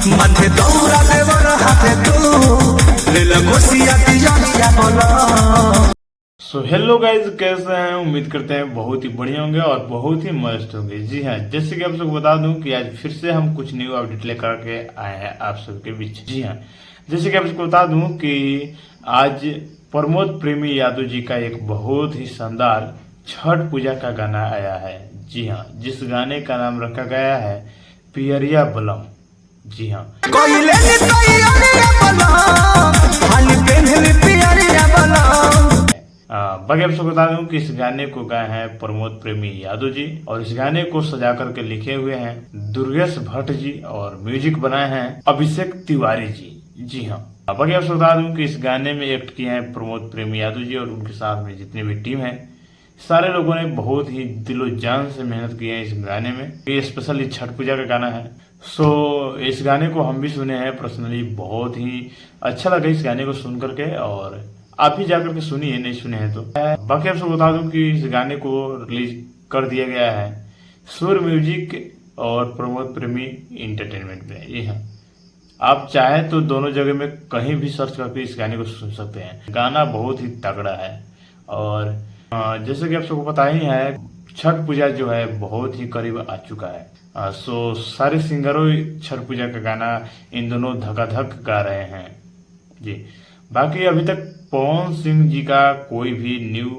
माथे दौरा देवर हाथे तू ले लो कोसिया तिजोरिया बोलो। सो हेलो गाइज, कैसे हैं? उम्मीद करते हैं बहुत ही बढ़िया होंगे और बहुत ही मस्त होंगे। जी हाँ, जैसे कि आप सबको बता दूं कि आज फिर से हम कुछ न्यू अपडेट लेकर के आए हैं आप सबके बीच। जी हाँ, जैसे कि आप सबको बता दूं कि आज प्रमोद प्रेमी यादव जी का एक बहुत ही शानदार छठ पूजा का गाना आया है। जी हाँ, जिस गाने का नाम रखा गया है पियरिया बलम। जी हाँ, बाकी आप सबको बता दूं कि इस गाने को गाए हैं प्रमोद प्रेमी यादव जी और इस गाने को सजा करके लिखे हुए हैं दुर्गेश भट्ट जी और म्यूजिक बनाए हैं अभिषेक तिवारी जी। जी हाँ, बाकी आप सबको बता दूं कि इस गाने में एक्ट किए हैं प्रमोद प्रेमी यादव जी और उनके साथ में जितनी भी टीम है सारे लोगों ने बहुत ही दिलो जान से मेहनत की है इस गाने में। ये स्पेशली छठ पूजा का गाना है। सो इस गाने को हम भी सुने हैं पर्सनली, बहुत ही अच्छा लगा इस गाने को सुन करके और आप भी जाकर के सुनिए, नहीं सुने हैं तो। बाकी आपसे बता दूं कि इस गाने को रिलीज कर दिया गया है सुर म्यूजिक और प्रमोद प्रेमी इंटरटेनमेंट में। जी हाँ, आप चाहे तो दोनों जगह में कहीं भी सर्च करके इस गाने को सुन सकते हैं। गाना बहुत ही तगड़ा है और जैसे कि आप सबको पता ही है छठ पूजा जो है बहुत ही करीब आ चुका है। सो सारे सिंगरों छठ पूजा का गाना इन दोनों धकाधक गा रहे हैं। जी, बाकी अभी तक पवन सिंह जी का कोई भी न्यू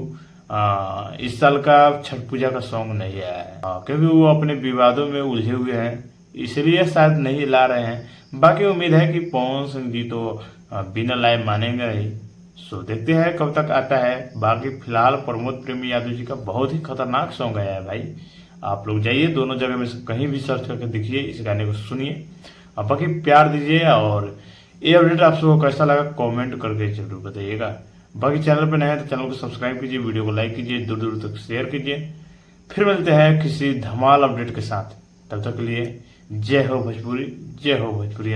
इस साल का छठ पूजा का सॉन्ग नहीं आया है, क्योंकि वो अपने विवादों में उलझे हुए हैं, इसलिए शायद नहीं ला रहे हैं। बाकी उम्मीद है कि पवन सिंह जी तो बिना लाए मानेंगे ही। सो देखते हैं कब तक आता है। बाकी फिलहाल प्रमोद प्रेमी यादव जी का बहुत ही खतरनाक सॉन्ग आया है भाई। आप लोग जाइए दोनों जगह में से कहीं भी सर्च करके देखिए, इस गाने को सुनिए और बाकी प्यार दीजिए। और ये अपडेट आप सबको कैसा लगा कमेंट करके जरूर बताइएगा। बाकी चैनल पर नए हैं तो चैनल को सब्सक्राइब कीजिए, वीडियो को लाइक कीजिए, दूर दूर तक शेयर कीजिए। फिर मिलते हैं किसी धमाल अपडेट के साथ, तब तक के लिए जय हो भोजपुरी, जय हो भोजपुरी।